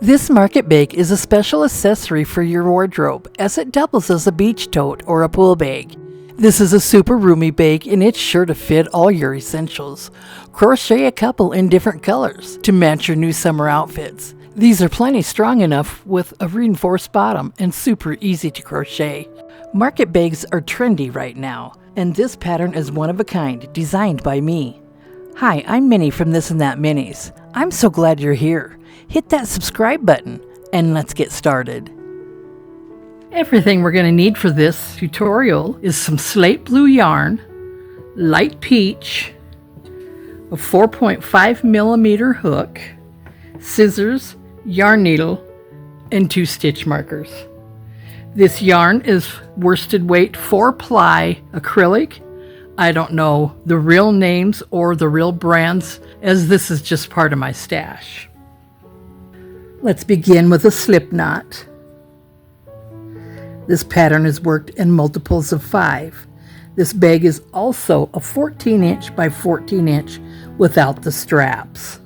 This market bag is a special accessory for your wardrobe as it doubles as a beach tote or a pool bag. This is a super roomy bag and it's sure to fit all your essentials. Crochet a couple in different colors to match your new summer outfits. These are plenty strong enough with a reinforced bottom and super easy to crochet. Market bags are trendy right now, and this pattern is one of a kind, designed by me. Hi, I'm Minnie from This and That Minis. I'm so glad you're here. Hit that subscribe button and let's get started. Everything we're going to need for this tutorial is some slate blue yarn, light peach, a 4.5 millimeter hook, scissors, yarn needle, and 2 stitch markers. This yarn is worsted weight 4-ply acrylic. I don't know the real names or the real brands, as this is just part of my stash. Let's begin with a slip knot. This pattern is worked in multiples of 5. This bag is also a 14-inch by 14-inch without the straps.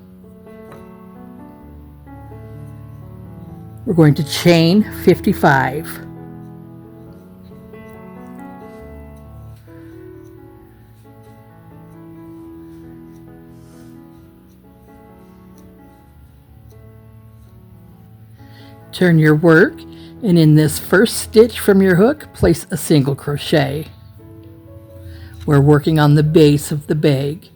We're going to chain 55. Turn your work, and in this first stitch from your hook, place a single crochet. We're working on the base of the bag.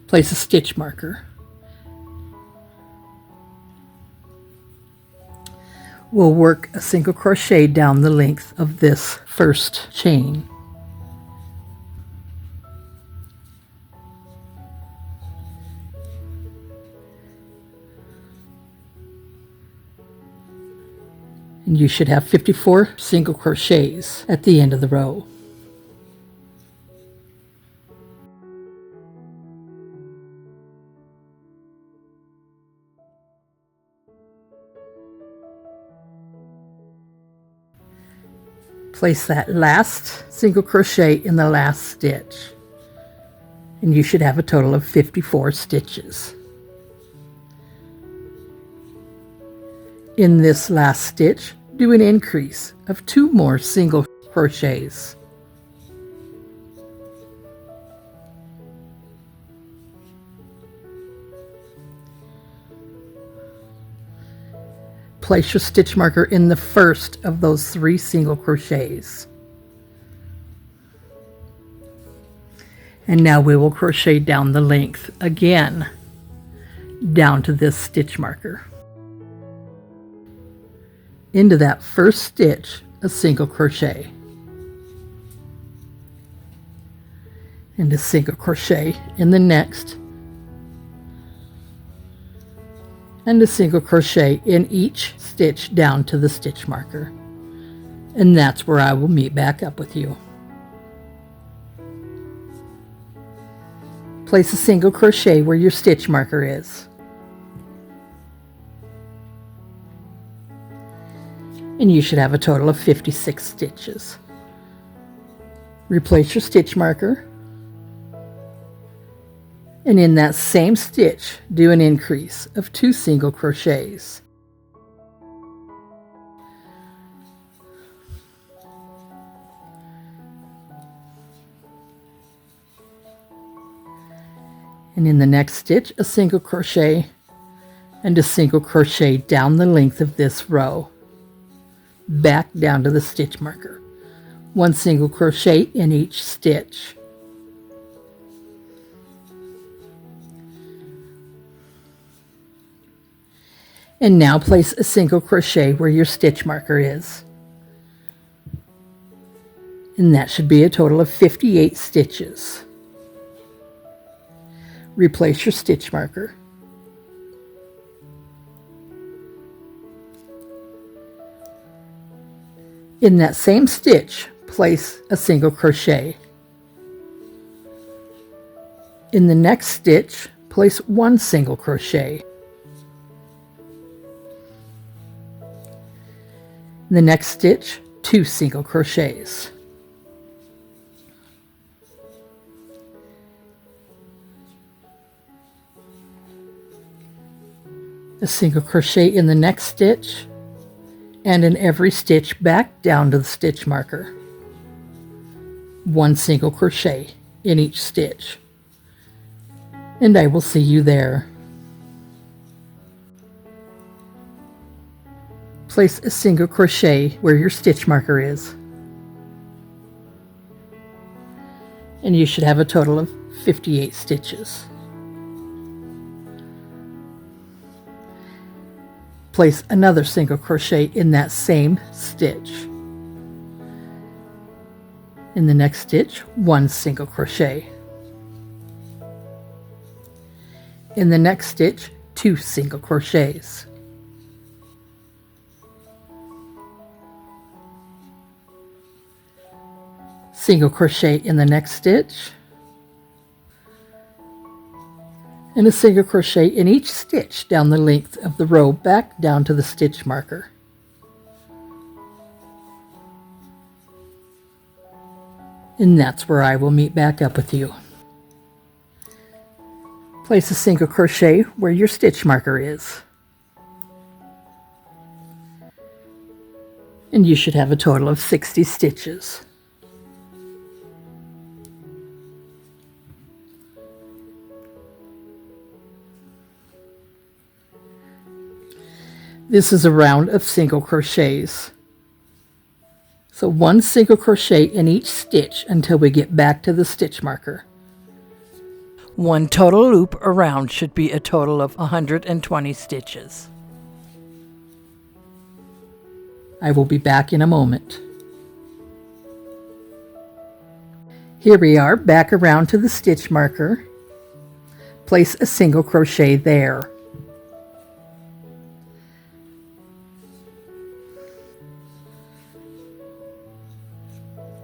Place a stitch marker. We'll work a single crochet down the length of this first chain. And you should have 54 single crochets at the end of the row. Place that last single crochet in the last stitch, and you should have a total of 54 stitches. In this last stitch, do an increase of 2 more single crochets. Place your stitch marker in the first of those 3 single crochets. And now we will crochet down the length again, down to this stitch marker. Into that first stitch, a single crochet, and a single crochet in the next, and a single crochet in each stitch down to the stitch marker. And that's where I will meet back up with you. Place a single crochet where your stitch marker is. And you should have a total of 56 stitches. Replace your stitch marker, and in that same stitch, do an increase of 2 single crochets. And in the next stitch, a single crochet and a single crochet down the length of this row, back down to the stitch marker. 1 single crochet in each stitch. And now place a single crochet where your stitch marker is. And that should be a total of 58 stitches. Replace your stitch marker. In that same stitch, place a single crochet. In the next stitch, place 1 single crochet. In the next stitch, 2 single crochets. a single crochet in the next stitch, and in every stitch back down to the stitch marker. 1 single crochet in each stitch, and I will see you there. Place a single crochet where your stitch marker is, and you should have a total of 58 stitches. Place another single crochet in that same stitch. In the next stitch, 1 single crochet. In the next stitch, 2 single crochets. Single crochet in the next stitch, and a single crochet in each stitch down the length of the row back down to the stitch marker. And that's where I will meet back up with you. Place a single crochet where your stitch marker is, and you should have a total of 60 stitches. This is a round of single crochets. So 1 single crochet in each stitch until we get back to the stitch marker. 1 total loop around should be a total of 120 stitches. I will be back in a moment. Here we are, back around to the stitch marker. Place a single crochet there.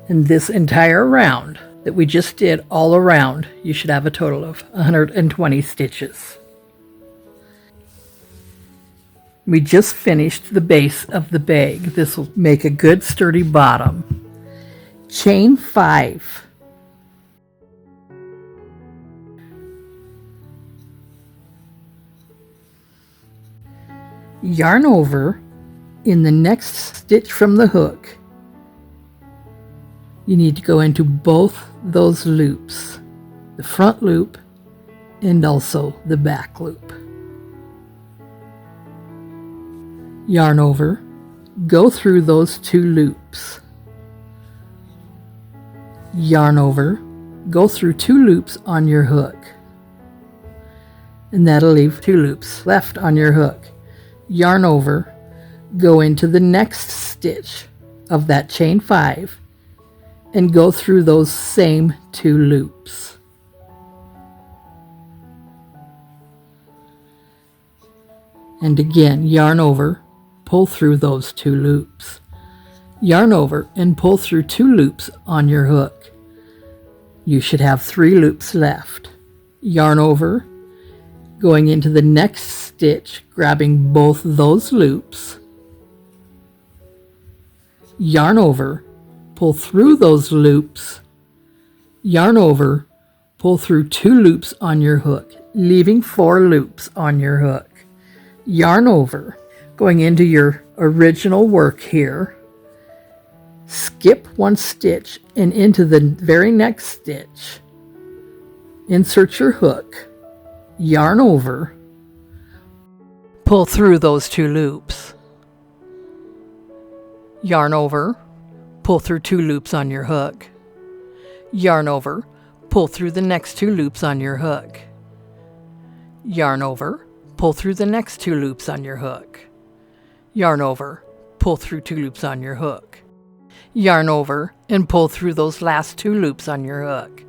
And this entire round that we just did all around, you should have a total of 120 stitches. We just finished the base of the bag. This will make a good sturdy bottom. Chain 5. Yarn over in the next stitch from the hook. You need to go into both those loops, the front loop and also the back loop. Yarn over, go through those 2 loops. Yarn over, go through 2 loops on your hook. And that'll leave 2 loops left on your hook. Yarn over, go into the next stitch of that chain 5 and go through those same 2 loops. And again, yarn over, pull through those 2 loops. Yarn over and pull through 2 loops on your hook. You should have 3 loops left. Yarn over, going into the next stitch, grabbing both those loops. Yarn over, pull through those loops, yarn over, pull through 2 loops on your hook, leaving 4 loops on your hook. Yarn over, going into your original work here, skip 1 stitch and into the very next stitch. Insert your hook, yarn over, pull through those 2 loops. Yarn over, pull through 2 loops on your hook. Yarn over, pull through the next 2 loops on your hook. Yarn over, pull through the next 2 loops on your hook. Yarn over, pull through 2 loops on your hook. Yarn over and pull through those last 2 loops on your hook.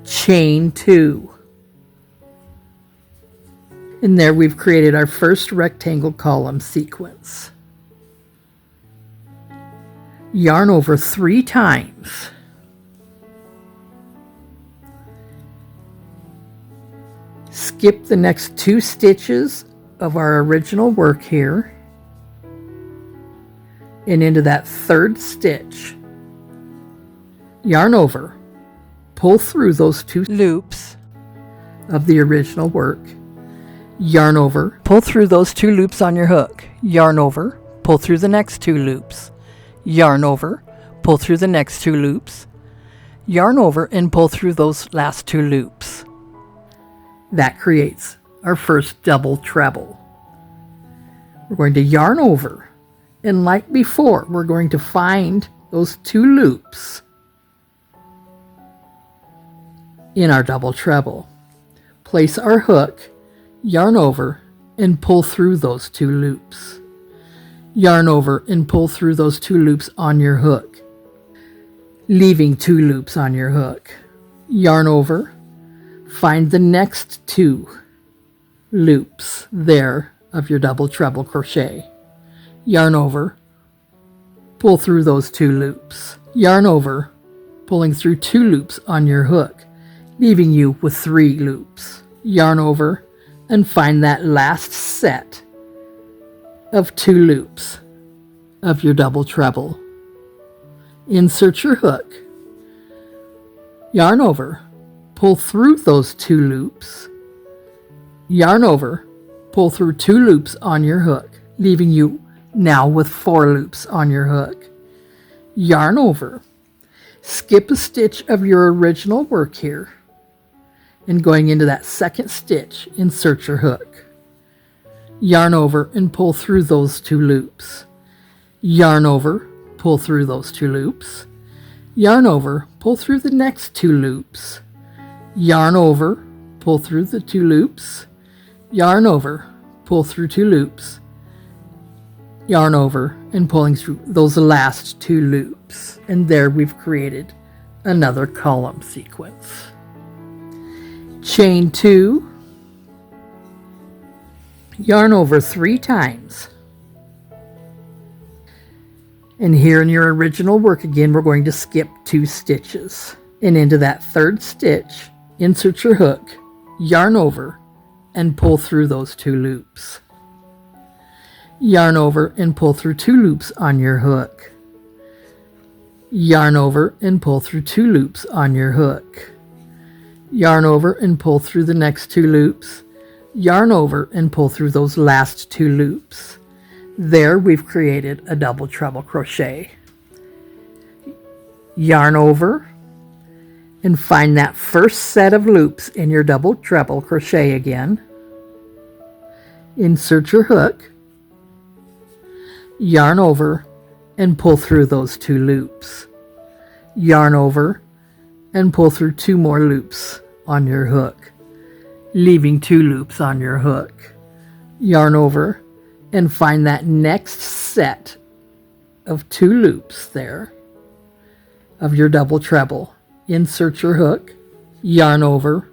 Chain 2. And there we've created our first rectangle column sequence. Yarn over 3 times. Skip the next 2 stitches of our original work here and into that 3rd stitch. Yarn over, pull through those 2 loops of the original work. yarn over, pull through those 2 loops on your hook, yarn over, pull through the next 2 loops, yarn over, pull through the next 2 loops, yarn over and pull through those last 2 loops. That creates our first double treble. We're going to yarn over, and like before, we're going to find those 2 loops in our double treble. Place our hook, yarn over, and pull through those 2 loops. Yarn over and pull through those 2 loops on your hook, leaving 2 loops on your hook. Yarn over, find the next 2 loops there of your double treble crochet. Yarn over, pull through those 2 loops. Yarn over, pulling through 2 loops on your hook, leaving you with 3 loops. Yarn over and find that last set of 2 loops of your double treble. Insert your hook, yarn over, pull through those 2 loops, yarn over, pull through 2 loops on your hook, leaving you now with 4 loops on your hook. Yarn over, skip a stitch of your original work here, and going into that second stitch, insert your hook. Yarn over and pull through those 2 loops. Yarn over, pull through those 2 loops. Yarn over, pull through the next 2 loops. Yarn over, pull through the 2 loops. Yarn over, pull through 2 loops. Yarn over and pulling through those last 2 loops. And there we've created another column sequence. Chain 2, yarn over 3 times. And here in your original work again, we're going to skip 2 stitches. And into that 3rd stitch, insert your hook, yarn over, and pull through those 2 loops. Yarn over and pull through 2 loops on your hook. Yarn over and pull through 2 loops on your hook. Yarn over and pull through the next 2 loops. Yarn over and pull through those last 2 loops. There we've created a double treble crochet. Yarn over and find that first set of loops in your double treble crochet again. Insert your hook, yarn over and pull through those 2 loops. Yarn over and pull through 2 more loops on your hook, leaving 2 loops on your hook. Yarn over and find that next set of 2 loops there of your double treble. Insert your hook, yarn over,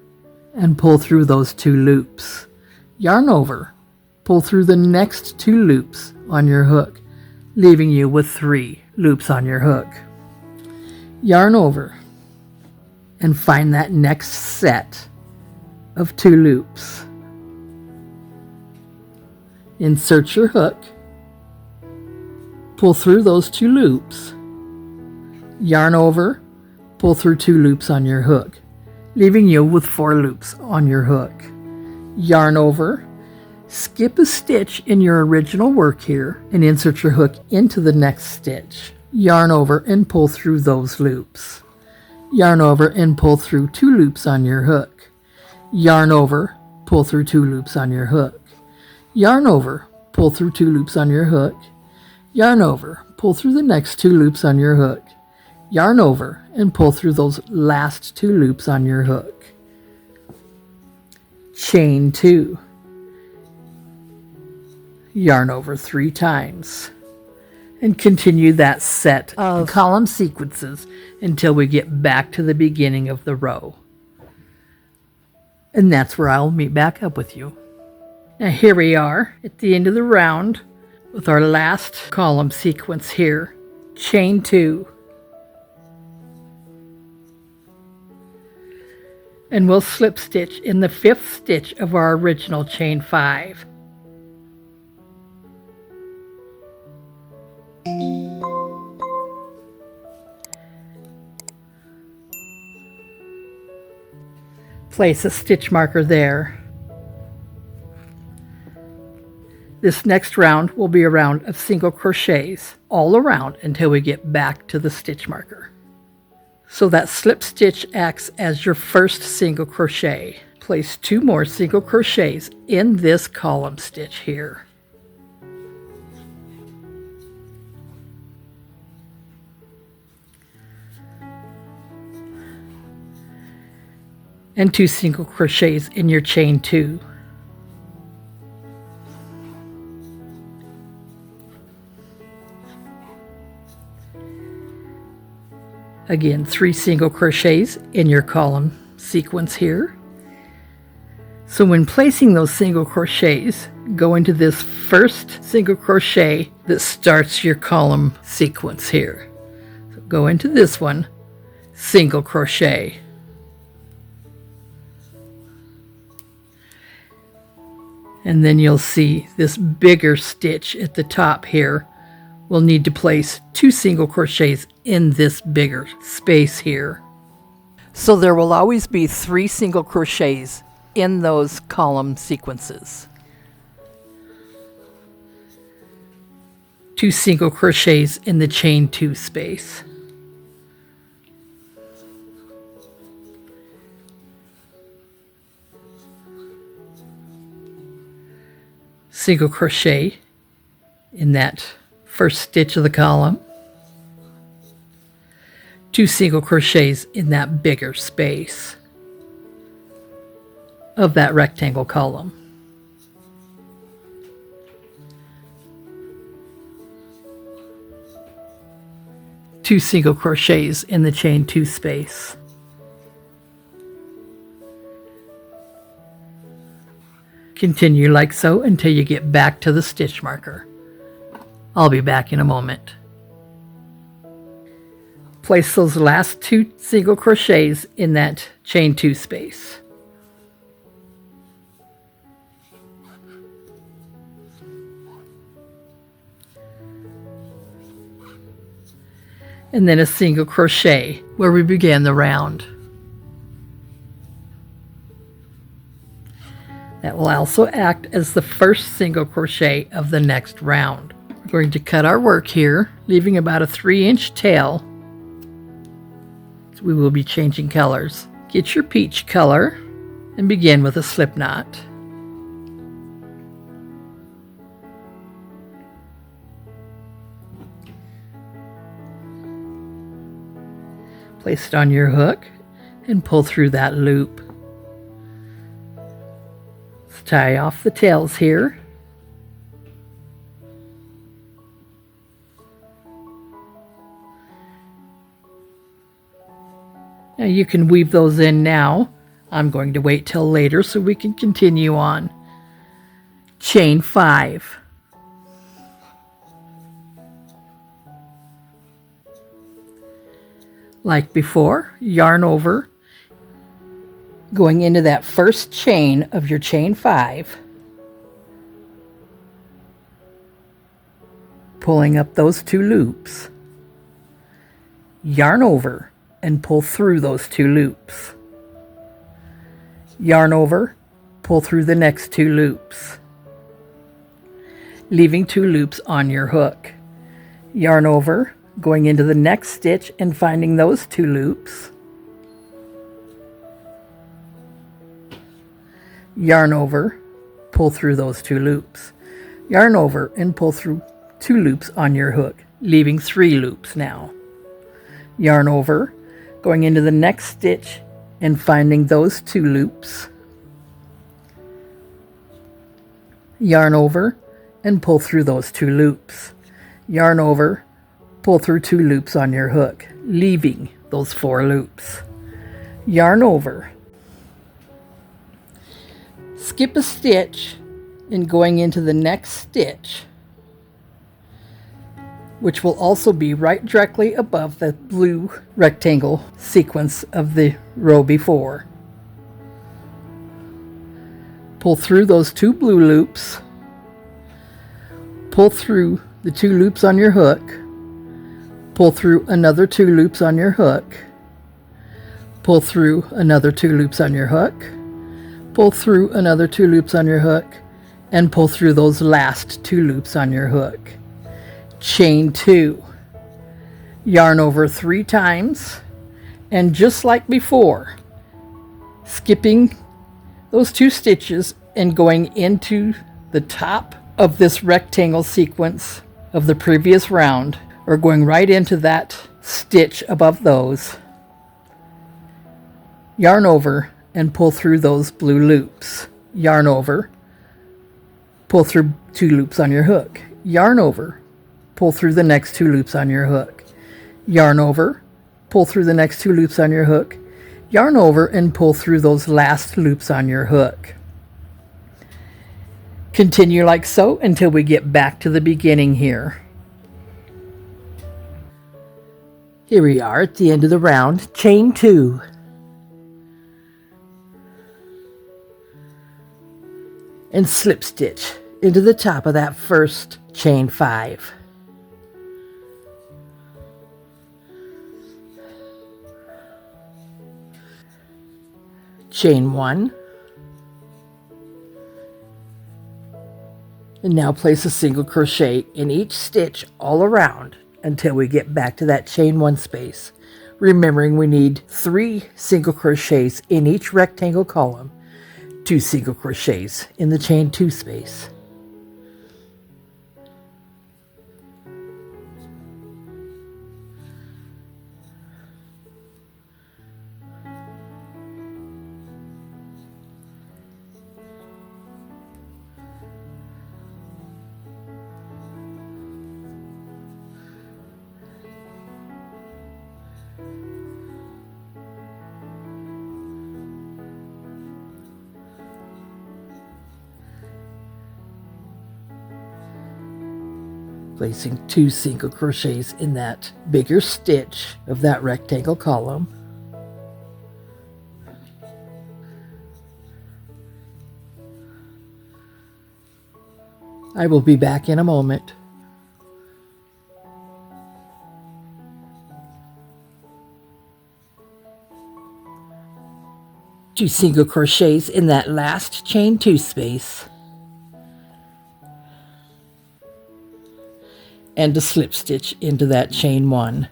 and pull through those 2 loops. Yarn over, pull through the next 2 loops on your hook, leaving you with 3 loops on your hook. Yarn over and find that next set of 2 loops. Insert your hook, pull through those 2 loops, yarn over, pull through 2 loops on your hook, leaving you with 4 loops on your hook. Yarn over, skip a stitch in your original work here and insert your hook into the next stitch. Yarn over and pull through those loops. Yarn over and pull through 2 loops on your hook. Yarn over, pull through 2 loops on your hook. Yarn over, pull through 2 loops on your hook. Yarn over, pull through the next 2 loops on your hook. Yarn over and pull through those last 2 loops on your hook. Chain 2. Yarn over 3 times. And continue that set of column sequences until we get back to the beginning of the row. And that's where I'll meet back up with you. Now here we are at the end of the round with our last column sequence here. Chain 2. And we'll slip stitch in the 5th stitch of our original chain 5. Place a stitch marker there. This next round will be a round of single crochets all around until we get back to the stitch marker. So that slip stitch acts as your first single crochet. Place 2 more single crochets in this column stitch here. And 2 single crochets in your chain 2. Again, 3 single crochets in your column sequence here. So when placing those single crochets, go into this first single crochet that starts your column sequence here. So go into this one, single crochet. And then you'll see this bigger stitch at the top here. We'll need to place 2 single crochets in this bigger space here. So there will always be 3 single crochets in those column sequences. 2 single crochets in the chain 2 space. Single crochet in that first stitch of the column, 2 single crochets in that bigger space of that rectangle column. Two single crochets in the chain 2 space. Continue like so until you get back to the stitch marker. I'll be back in a moment. Place those last 2 single crochets in that chain 2 space. And then a single crochet where we began the round. That will also act as the first single crochet of the next round. We're going to cut our work here, leaving about a 3-inch tail. So we will be changing colors. Get your peach color and begin with a slip knot. Place it on your hook and pull through that loop. Let's tie off the tails here. Now you can weave those in now. I'm going to wait till later so we can continue on. Chain 5. Like before, yarn over, going into that first chain of your chain 5, pulling up those 2 loops, yarn over and pull through those 2 loops, yarn over, pull through the next 2 loops, leaving 2 loops on your hook, yarn over, going into the next stitch and finding those 2 loops, yarn over, pull through those 2 loops, yarn over and pull through 2 loops on your hook, leaving 3 loops now, yarn over, going into the next stitch and finding those 2 loops, yarn over and pull through those 2 loops, yarn over, pull through 2 loops on your hook, leaving those 4 loops, yarn over, skip a stitch and going into the next stitch, which will also be right directly above the blue rectangle sequence of the row before. Pull through those 2 blue loops, pull through the 2 loops on your hook, pull through another 2 loops on your hook, pull through another 2 loops on your hook, pull through another 2 loops on your hook, and pull through those last 2 loops on your hook. Chain 2, yarn over 3 times, and just like before, skipping those 2 stitches and going into the top of this rectangle sequence of the previous round, or going right into that stitch above those, yarn over and pull through those blue loops. Yarn over, pull through 2 loops on your hook. Yarn over, pull through the next 2 loops on your hook. Yarn over, pull through the next 2 loops on your hook. Yarn over and pull through those last loops on your hook. Continue like so until we get back to the beginning here. Here we are at the end of the round. Chain 2. And slip stitch into the top of that first chain 5. Chain 1. And now place a single crochet in each stitch all around until we get back to that chain 1 space. Remembering we need 3 single crochets in each rectangle column, 2 single crochets in the chain 2 space. Placing 2 single crochets in that bigger stitch of that rectangle column. I will be back in a moment. Two single crochets in that last chain 2 space. And a slip stitch into that chain 1.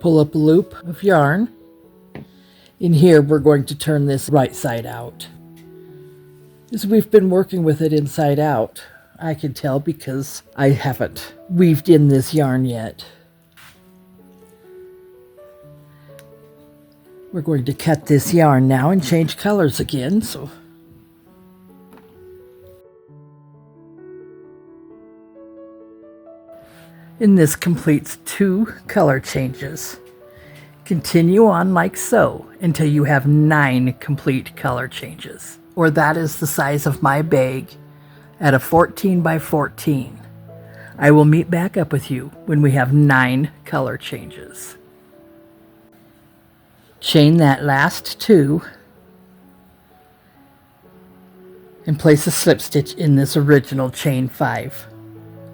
Pull up a loop of yarn. In here we're going to turn this right side out. As we've been working with it inside out, I can tell because I haven't weaved in this yarn yet. We're going to cut this yarn now and change colors again. And this completes 2 color changes. Continue on like so until you have 9 complete color changes, or that is the size of my bag at a 14 by 14. I will meet back up with you when we have 9 color changes. Chain that last 2 and place a slip stitch in this original chain 5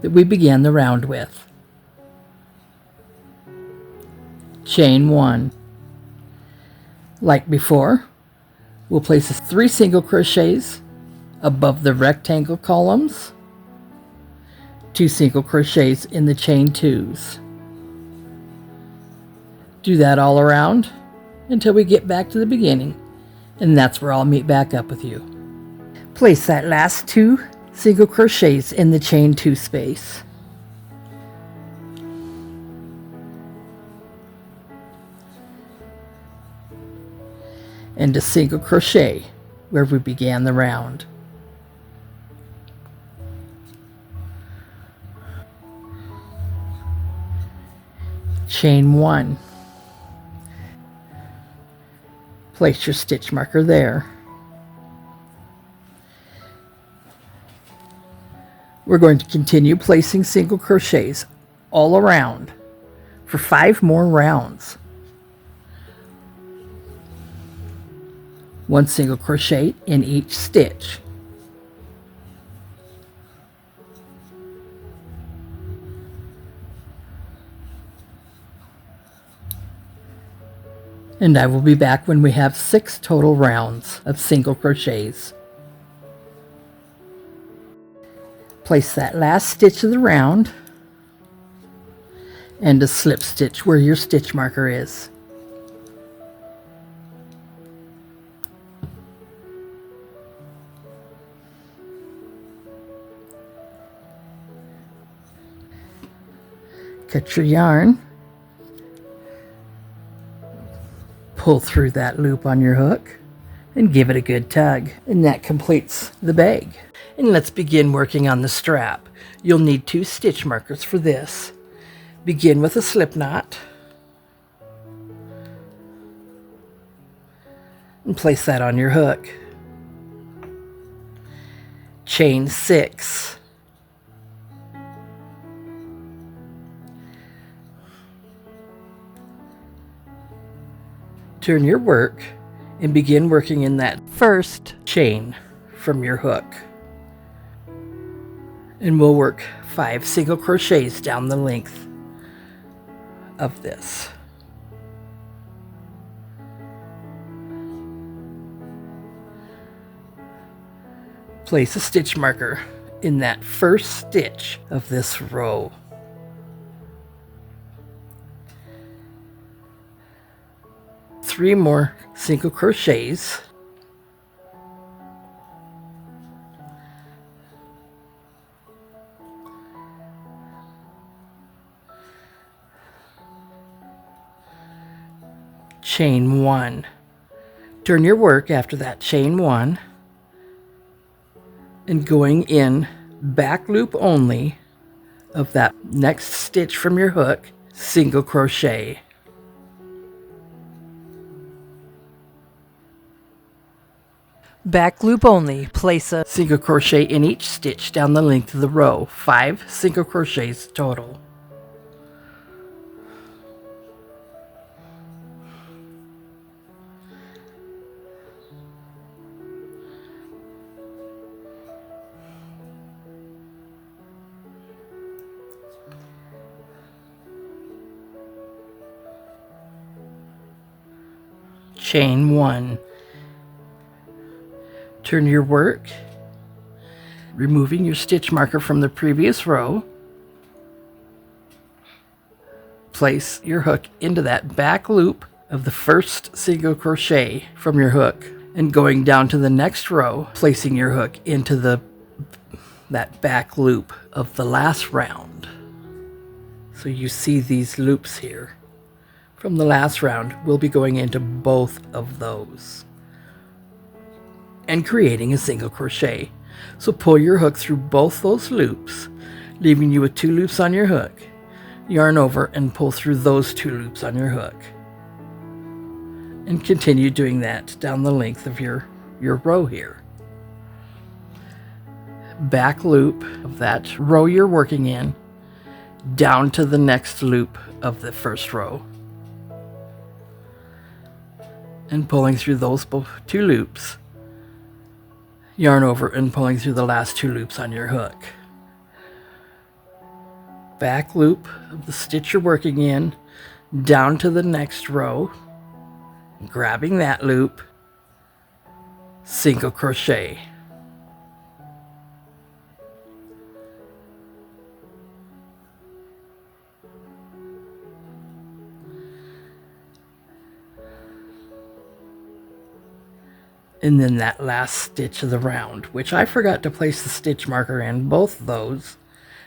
that we began the round with. Chain 1. Like before, we'll place 3 single crochets above the rectangle columns, 2 single crochets in the chain 2s. Do that all around until we get back to the beginning, and that's where I'll meet back up with you. Place that last 2 single crochets in the chain 2 space. And a single crochet where we began the round. Chain 1. Place your stitch marker there. We're going to continue placing single crochets all around for 5 more rounds. 1 single crochet in each stitch. And I will be back when we have 6 total rounds of single crochets. Place that last stitch of the round and a slip stitch where your stitch marker is. Cut your yarn, pull through that loop on your hook, and give it a good tug. And that completes the bag. And let's begin working on the strap. You'll need 2 stitch markers for this. Begin with a slip knot and place that on your hook. Chain 6. Turn your work and begin working in that first chain from your hook. And we'll work 5 single crochets down the length of this. Place a stitch marker in that first stitch of this row. Three more single crochets. Chain 1. Turn your work after that chain 1 and going in back loop only of that next stitch from your hook, single crochet. Back loop only, place a single crochet in each stitch down the length of the row. 5 single crochets total. Chain 1. Turn your work, removing your stitch marker from the previous row. Place your hook into that back loop of the first single crochet from your hook and going down to the next row, placing your hook into that back loop of the last round. So you see these loops here. From the last round, we'll be going into both of those and creating a single crochet. So pull your hook through both those loops, leaving you with 2 loops on your hook. Yarn over and pull through those 2 loops on your hook. And continue doing that down the length of your row here. Back loop of that row you're working in, down to the next loop of the first row. And pulling through those 2 loops. Yarn over and pulling through the last 2 loops on your hook. Back loop of the stitch you're working in, down to the next row, grabbing that loop, single crochet. And then that last stitch of the round, which I forgot to place the stitch marker in both of those,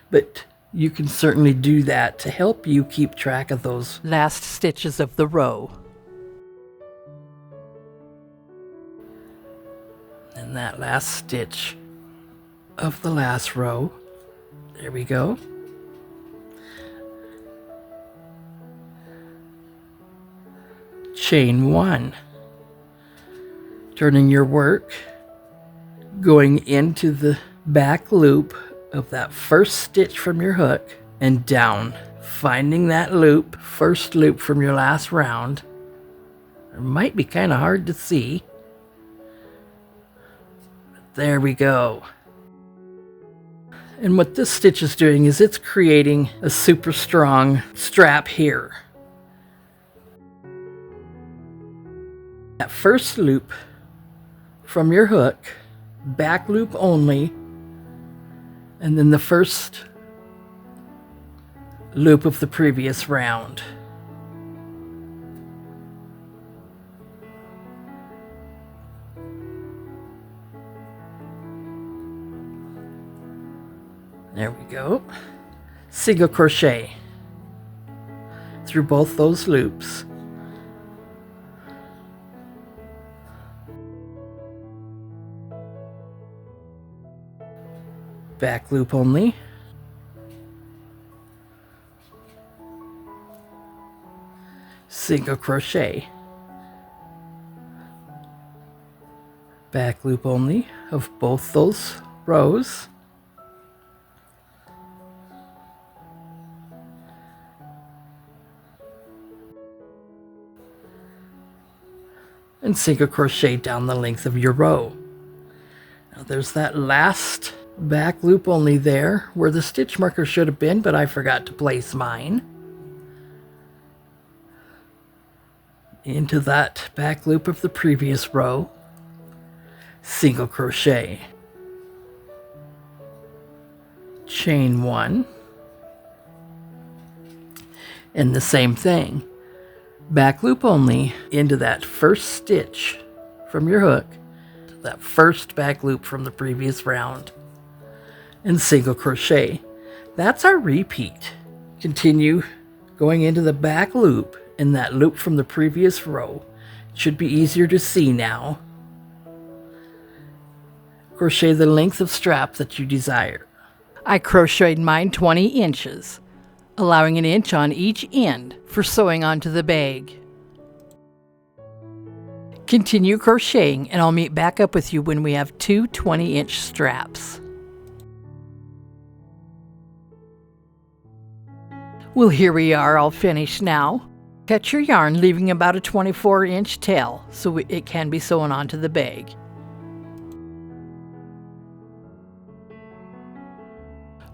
but you can certainly do that to help you keep track of those last stitches of the row. And that last stitch of the last row, there we go. Chain 1. Turning your work, going into the back loop of that first stitch from your hook and down, finding that loop, first loop from your last round. It might be kind of hard to see. But there we go. And what this stitch is doing is it's creating a super strong strap here. That first loop from your hook, back loop only, and then the first loop of the previous round. There we go. Single crochet through both those loops. Back loop only. Single crochet. Back loop only of both those rows. And single crochet down the length of your row. Now there's that last back loop only there where the stitch marker should have been, but I forgot to place mine. Into that back loop of the previous row, single crochet, chain one, and the same thing. Back loop only into that first stitch from your hook, that first back loop from the previous round, and single crochet. That's our repeat. Continue going into the back loop in that loop from the previous row. It should be easier to see now. Crochet the length of strap that you desire. I crocheted mine 20 inches. Allowing an inch on each end for sewing onto the bag. Continue crocheting and I'll meet back up with you when we have two 20-inch straps. Well, here we are, all finished now. Cut your yarn, leaving about a 24-inch tail so it can be sewn onto the bag.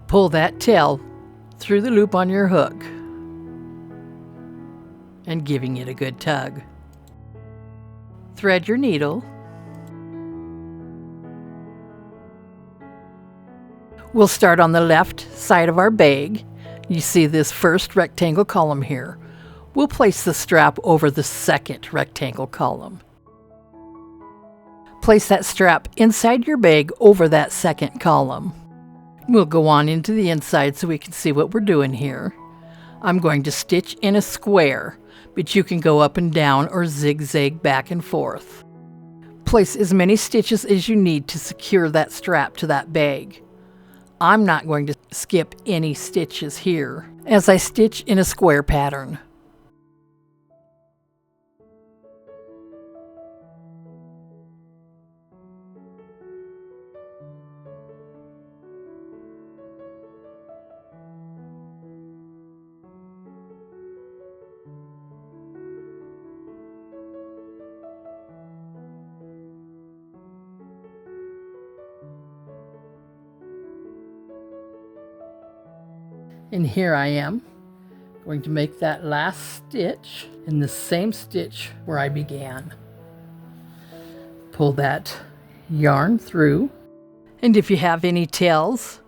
Pull that tail through the loop on your hook and giving it a good tug. Thread your needle. We'll start on the left side of our bag. You see this first rectangle column here. We'll place the strap over the second rectangle column. Place that strap inside your bag over that second column. We'll go on into the inside so we can see what we're doing here. I'm going to stitch in a square, but you can go up and down or zigzag back and forth. Place as many stitches as you need to secure that strap to that bag. I'm not going to skip any stitches here as I stitch in a square pattern. And here I am going to make that last stitch in the same stitch where I began. Pull that yarn through, and if you have any tails,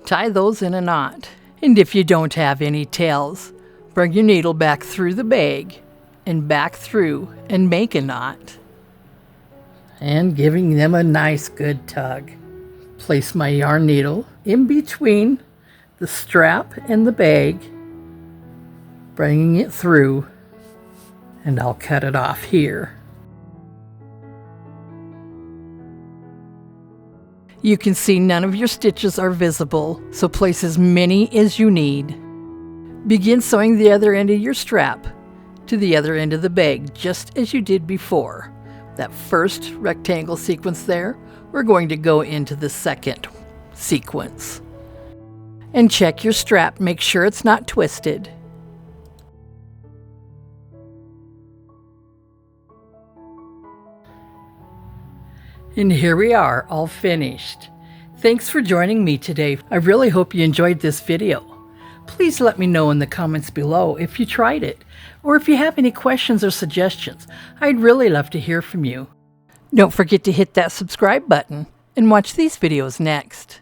tie those in a knot. And if you don't have any tails, bring your needle back through the bag and back through and make a knot. And giving them a nice good tug. Place my yarn needle in between the strap and the bag, bringing it through, and I'll cut it off here. You can see none of your stitches are visible, so place as many as you need. Begin sewing the other end of your strap to the other end of the bag, just as you did before. That first rectangle sequence there, we're going to go into the second sequence. And check your strap, make sure it's not twisted. And here we are, all finished. Thanks for joining me today. I really hope you enjoyed this video. Please let me know in the comments below if you tried it, or if you have any questions or suggestions. I'd really love to hear from you. Don't forget to hit that subscribe button and watch these videos next.